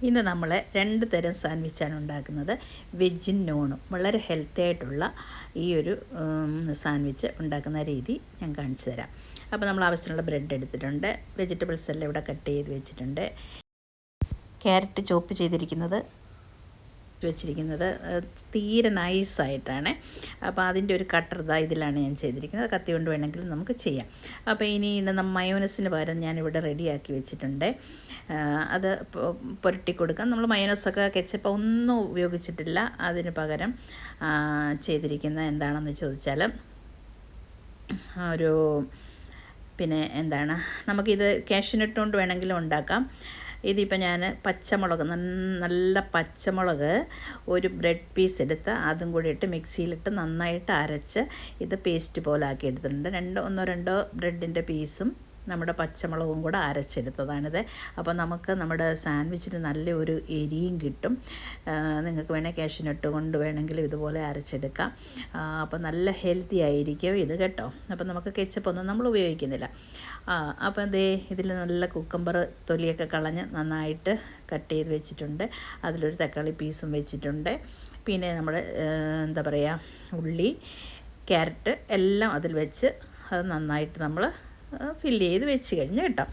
ഇന്ന് നമ്മൾ 2 തരം സാൻഡ്വിച്ചാണ് ഉണ്ടാക്കുന്നത്. വെജും നോണും വളരെ ഹെൽത്തി ആയിട്ടുള്ള ഈ ഒരു സാൻഡ്വിച്ച് ഉണ്ടാക്കുന്ന രീതി ഞാൻ കാണിച്ചു തരാം. അപ്പോൾ നമ്മൾ ആവശ്യത്തിനുള്ള ബ്രെഡ് എടുത്തിട്ടുണ്ട്. വെജിറ്റബിൾസ് എല്ലാം ഇവിടെ കട്ട് ചെയ്ത് വെച്ചിട്ടുണ്ട്. ക്യാരറ്റ് ചോപ്പ് ചെയ്തിരിക്കുന്നത് വെച്ചിരിക്കുന്നത് തീരെ നൈസായിട്ടാണ്. അപ്പോൾ അതിൻ്റെ ഒരു കട്ടർ ഇതിലാണ് ഞാൻ ചെയ്തിരിക്കുന്നത്. കത്തി കൊണ്ട് വേണമെങ്കിലും നമുക്ക് ചെയ്യാം. അപ്പോൾ ഇനി മയോനസിന് പകരം ഞാനിവിടെ റെഡിയാക്കി വെച്ചിട്ടുണ്ട്. അത് പുരട്ടി കൊടുക്കാം. നമ്മൾ മയോനസൊക്കെ കെച്ചപ്പ് ഒന്നും ഉപയോഗിച്ചിട്ടില്ല. അതിന് പകരം ചെയ്തിരിക്കുന്നത് എന്താണെന്ന് ചോദിച്ചാൽ ഒരു നമുക്കിത് കാഷ്യൂനട്ട് കൊണ്ട് വേണമെങ്കിലും ഉണ്ടാക്കാം. ഇതിപ്പോൾ ഞാൻ പച്ചമുളക് നല്ല പച്ചമുളക് ഒരു ബ്രെഡ് പീസ് എടുത്ത് അതും കൂടി ഇട്ട് മിക്സിയിലിട്ട് നന്നായിട്ട് അരച്ച് ഇത് പേസ്റ്റ് പോലെ ആക്കി എടുത്തിട്ടുണ്ട്. ഒന്നോ രണ്ടോ ബ്രെഡിൻ്റെ പീസും നമ്മുടെ പച്ചമുളകും കൂടെ അരച്ചെടുത്തതാണിത്. അപ്പോൾ നമുക്ക് നമ്മുടെ സാൻഡ്വിച്ചിന് നല്ലൊരു എരിയും കിട്ടും. നിങ്ങൾക്ക് വേണേൽ കാഷ്യൂനട്ട് കൊണ്ട് വേണമെങ്കിലും ഇതുപോലെ അരച്ചെടുക്കാം. അപ്പോൾ നല്ല ഹെൽത്തി ആയിരിക്കും ഇത് കേട്ടോ. അപ്പോൾ നമുക്ക് കെച്ചപ്പൊന്നും നമ്മൾ ഉപയോഗിക്കുന്നില്ല. അപ്പോൾ ഇതിൽ നല്ല കുക്കമ്പർ തൊലിയൊക്കെ കളഞ്ഞ് നന്നായിട്ട് കട്ട് ചെയ്ത് വെച്ചിട്ടുണ്ട്. അതിലൊരു തക്കാളി പീസും വെച്ചിട്ടുണ്ട്. പിന്നെ നമ്മൾ ഉള്ളി, ക്യാരറ്റ് എല്ലാം അതിൽ വെച്ച് അത് നന്നായിട്ട് നമ്മൾ ഫില്ല് ചെയ്ത് വെച്ച് കഴിഞ്ഞ് കേട്ടോ.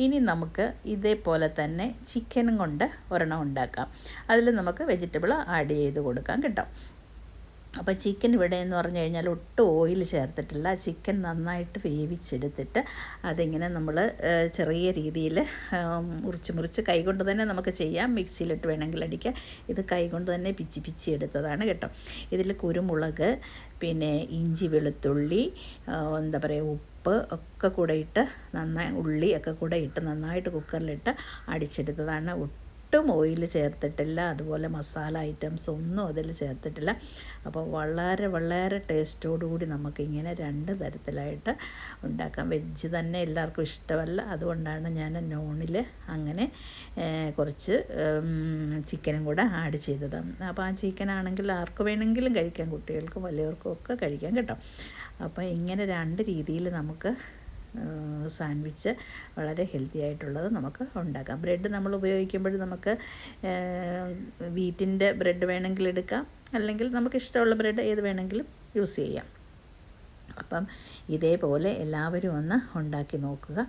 ഇനി നമുക്ക് ഇതേപോലെ തന്നെ ചിക്കനും കൊണ്ട് ഒരെണ്ണം ഉണ്ടാക്കാം. അതിൽ നമുക്ക് വെജിറ്റബിൾ ആഡ് ചെയ്ത് കൊടുക്കാം കേട്ടോ. അപ്പോൾ ചിക്കൻ ഇവിടെ എന്ന് പറഞ്ഞു കഴിഞ്ഞാൽ ഒട്ടും ഓയിൽ ചേർത്തിട്ടില്ല. ചിക്കൻ നന്നായിട്ട് വേവിച്ചെടുത്തിട്ട് അതിങ്ങനെ നമ്മൾ ചെറിയ രീതിയിൽ മുറിച്ച് കൈകൊണ്ട് തന്നെ നമുക്ക് ചെയ്യാം. മിക്സിയിലിട്ട് വേണമെങ്കിൽ അടിക്കാം. ഇത് കൈകൊണ്ട് തന്നെ പിച്ചി എടുത്തതാണ് കേട്ടോ. ഇതിൽ കുരുമുളക്, പിന്നെ ഇഞ്ചി, വെളുത്തുള്ളി, ഉപ്പ് ഒക്കെ കൂടെ ഇട്ട് ഉള്ളി ഒക്കെ കൂടെ ഇട്ട് നന്നായിട്ട് കുക്കറിലിട്ട് അടിച്ചെടുത്തതാണ്. ഒട്ടും ഓയിൽ ചേർത്തിട്ടില്ല. അതുപോലെ മസാല ഐറ്റംസ് ഒന്നും അതിൽ ചേർത്തിട്ടില്ല. അപ്പോൾ വളരെ ടേസ്റ്റോടുകൂടി നമുക്കിങ്ങനെ 2 തരത്തിലായിട്ട് ഉണ്ടാക്കാം. വെജ് തന്നെ എല്ലാവർക്കും ഇഷ്ടമല്ല. അതുകൊണ്ടാണ് ഞാൻ നോണിൽ അങ്ങനെ കുറച്ച് ചിക്കനും കൂടെ ആഡ് ചെയ്തത്. അപ്പോൾ ആ ചിക്കനാണെങ്കിൽ ആർക്ക് വേണമെങ്കിലും കഴിക്കാം. കുട്ടികൾക്കും വലിയവർക്കും ഒക്കെ കഴിക്കാം കേട്ടോ. അപ്പോൾ ഇങ്ങനെ 2 രീതിയിൽ നമുക്ക് സാൻഡ്വിച്ച് വളരെ ഹെൽത്തി ആയിട്ടുള്ളത് നമുക്ക് ഉണ്ടാക്കാം. ബ്രെഡ് നമ്മൾ ഉപയോഗിക്കുമ്പോൾ നമുക്ക് വീറ്റിൻ്റെ ബ്രെഡ് വേണമെങ്കിൽ എടുക്കാം. അല്ലെങ്കിൽ നമുക്ക് ഇഷ്ടമുള്ള ബ്രെഡ് ഏത് വേണമെങ്കിലും യൂസ് ചെയ്യാം. അപ്പം ഇതേപോലെ എല്ലാവരും ഒന്ന് ഉണ്ടാക്കി നോക്കുക.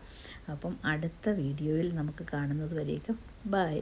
അപ്പം അടുത്ത വീഡിയോയിൽ നമുക്ക് കാണുന്നത് വരേക്കും ബൈ.